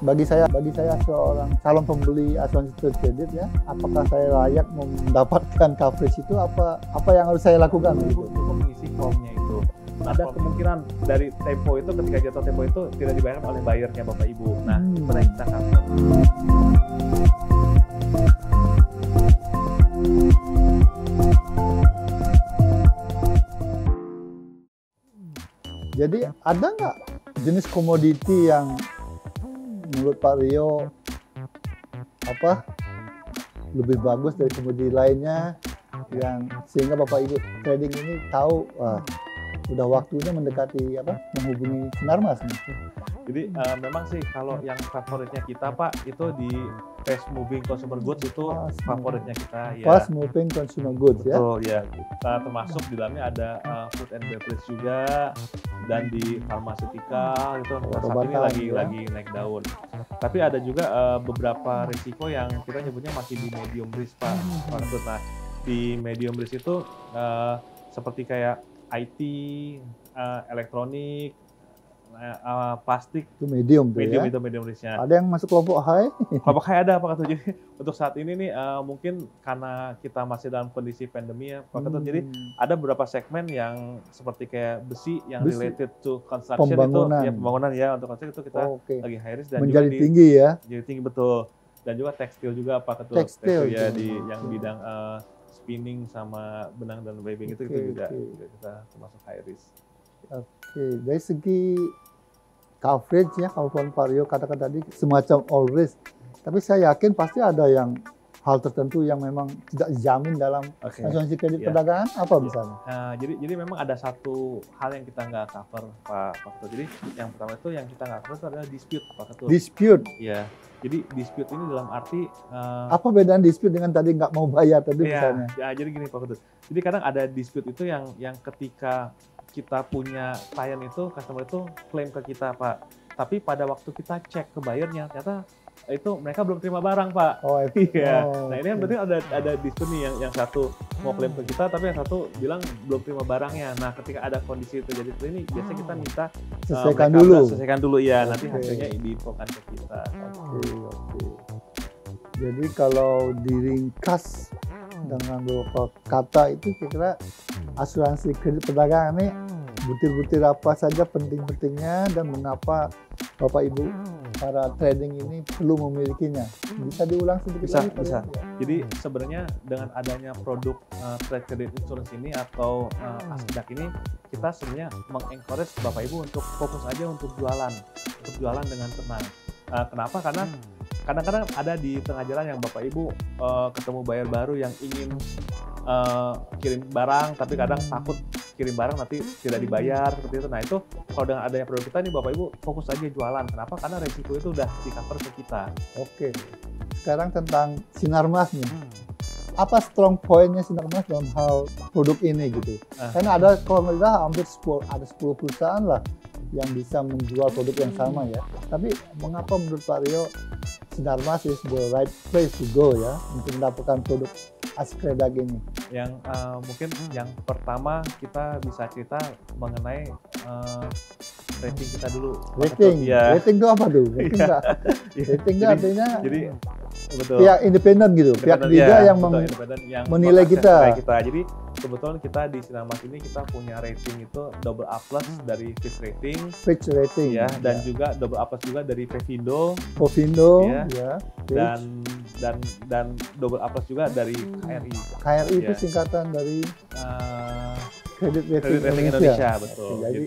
Bagi saya seorang calon pembeli asuransi trade kredit ya, apakah saya layak mendapatkan coverage itu, apa yang harus saya lakukan gitu? Cukup mengisi formnya itu. Ada kemungkinan dari tempo itu, ketika jatuh tempo itu tidak dibayar oleh bayarnya Bapak Ibu. Nah, itu yang kita cover. Jadi ada nggak jenis komoditi yang menurut Pak Rio lebih bagus dari komoditi lainnya, yang sehingga Bapak Ibu trading ini tahu udah waktunya mendekati menghubungi Sinarmas nih. Jadi memang sih kalau yang favoritnya kita Pak itu di fast moving consumer goods itu favoritnya kita ya. Fast moving consumer goods ya. Betul ya. Termasuk di dalamnya ada food and beverage juga, dan di farmaseutika itu saat ini lagi naik daun. Tapi ada juga beberapa risiko yang kita nyebutnya masih di medium risk Pak. Nah, di medium risk itu seperti kayak IT, elektronik, plastik, itu medium risknya. Ada yang masuk kelompok high? Kelompok high ada Pak Ketut. Jadi untuk saat ini nih mungkin karena kita masih dalam kondisi pandemi ya Pak Ketut. Jadi ada beberapa segmen yang seperti kayak besi yang related to construction, pembangunan ya, untuk construction itu kita lagi high risk, dan menjadi juga tinggi ya. Jadi tinggi betul. Dan juga tekstil juga Pak Ketut. Tekstil ya di yang bidang spinning sama benang dan weaving itu juga kita termasuk high risk. Dari segi coverage ya, kalau Pak Rio katakan tadi semacam all risk, tapi saya yakin pasti ada yang hal tertentu yang memang tidak dijamin dalam asuransi kredit perdagangan, apa misalnya? Jadi memang ada satu hal yang kita nggak cover Pak Ketua. Jadi yang pertama itu yang kita nggak cover itu adalah dispute Pak Ketua. Dispute? Iya. Jadi dispute ini dalam arti apa bedanya dispute dengan tadi nggak mau bayar tadi misalnya? Ya, jadi gini Pak Ketua. Jadi kadang ada dispute itu yang ketika kita punya klien itu, customer itu klaim ke kita Pak. Tapi pada waktu kita cek ke bayarnya, ternyata itu mereka belum terima barang Pak. Iya. Nah ini kan berarti ada dispute nih, yang satu mau klaim ke kita, tapi yang satu bilang belum terima barangnya. Nah ketika ada kondisi terjadi seperti ini, biasanya kita minta selesaikan dulu ya, nanti hasilnya diinfokan ke kita. Jadi kalau diringkas dengan beberapa kata itu, kira-kira asuransi kredit perdagangan ini butir-butir apa saja penting-pentingnya dan mengapa Bapak Ibu para trading ini perlu memilikinya. Bisa diulang sedikit lagi? Bisa. Jadi sebenarnya dengan adanya produk trade credit insurance ini atau ASCIDAC ini, kita sebenarnya mengencourage Bapak Ibu untuk fokus aja untuk jualan dengan tenang. Kenapa? Karena kadang-kadang ada di tengah jalan yang Bapak Ibu ketemu buyer baru yang ingin kirim barang, tapi kadang takut kirim barang nanti tidak dibayar seperti itu. Nah itu kalau dengan adanya produk kita nih Bapak Ibu fokus aja jualan. Kenapa? Karena resiko itu udah di cover ke kita. Sekarang tentang Sinarmas nih. Apa strong point-nya Sinarmas dalam hal produk ini gitu? Karena ada kalau nggak salah hampir 10 perusahaan lah yang bisa menjual produk yang sama ya. Tapi mengapa menurut Pak Rio Sinarmas is the right place to go ya untuk mendapatkan produk ASCIDAC ini? Yang mungkin yang pertama kita bisa cerita mengenai rating kita dulu. Rating itu apa tuh? Rating itu artinya jadi betul, pihak independen gitu, pihak ketiga yang menilai kita. Jadi kebetulan kita di Sinarmas ini kita punya rating itu double A+ dari Fitch Rating ya, dan juga double A+ juga dari Pevindo ya, dan double A+ juga dari KRI. KRI itu singkatan dari Credit Rating Indonesia, betul. Jadi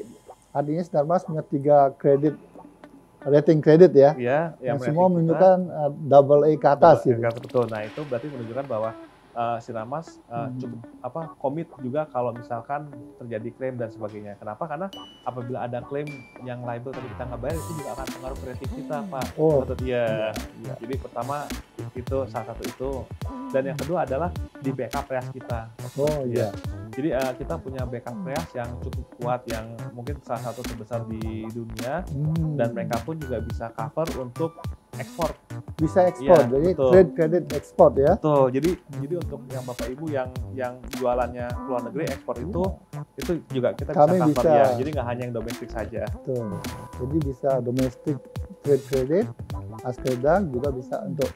artinya Sinarmas punya 3 rating kredit ya, yang semua menunjukkan double A ke atas gitu. Betul. Nah itu berarti menunjukkan bahwa Sinarmas cukup komit juga kalau misalkan terjadi klaim dan sebagainya. Kenapa? Karena apabila ada klaim yang liable tapi kita nggak bayar, itu juga akan pengaruh ke rating kita Pak. Jadi pertama itu salah satu itu, dan yang kedua adalah di backup reas kita. Jadi kita punya backup reas yang cukup kuat, yang mungkin salah satu terbesar di dunia, dan mereka pun juga bisa cover untuk ekspor. Bisa ekspor, jadi trade credit ekspor ya. Betul. Jadi untuk yang Bapak Ibu yang jualannya ke luar negeri ekspor itu juga kita bisa cover ya. Jadi nggak hanya yang domestik saja. Betul. Jadi bisa domestik trade credit, Askreda juga bisa untuk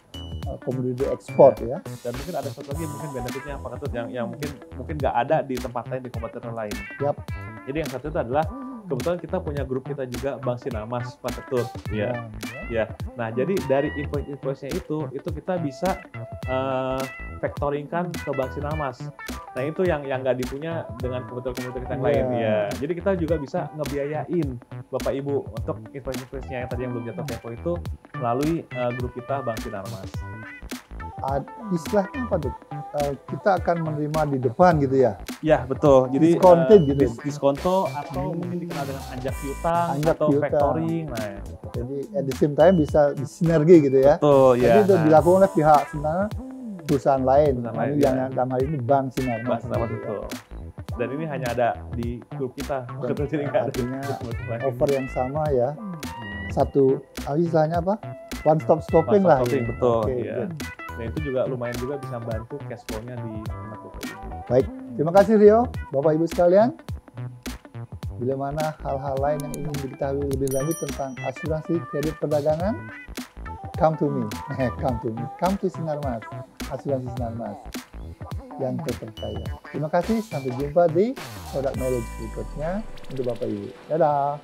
komoditi ekspor ya. Dan mungkin ada satu lagi mungkin benefitnya Pak Ketut yang mungkin nggak ada di tempat lain, di kompetitor lain. Yap. Jadi yang satu itu adalah kebetulan kita punya grup kita juga Bank Sinarmas Pak Ketut. Ya. Ya. Nah, jadi dari invoice-nya itu kita bisa factoring-kan ke Bank Sinarmas. Nah, itu yang nggak dipunya dengan komputer-komputer kita yang lain. Ya. Jadi kita juga bisa ngebiayain Bapak Ibu untuk invoice-nya yang tadi yang belum jatuh tempo itu melalui grup kita Bank Sinarmas. Istilahnya apa tuh? Kita akan menerima di depan gitu ya? Ya, betul. Jadi diskonted gitu. Diskonto atau mungkin dikenal dengan anjak piutang atau piutang. factoring. Nah, jadi at the same time bisa sinergi gitu ya. Betul, ya. Jadi itu dilakukan oleh pihak sebenarnya perusahaan lain. Yang dalam hal ini Bank Sinarmas. Bank Sinarmas, betul. Dan ini hanya ada di grup kita. Jadi nggak artinya offer yang sama ya. Satu, istilahnya apa? One stop shopping lah. Betul. Ya. Nah, itu juga lumayan juga bisa bantu cash flow-nya di anak Bapak Ibu. Baik, terima kasih Rio, Bapak Ibu sekalian. Bila mana hal-hal lain yang ingin diketahui lebih lanjut tentang asuransi kredit perdagangan, come to me, come to Sinarmas, asuransi Sinarmas yang terpercaya. Terima kasih, sampai jumpa di product knowledge berikutnya untuk Bapak Ibu. Dadah.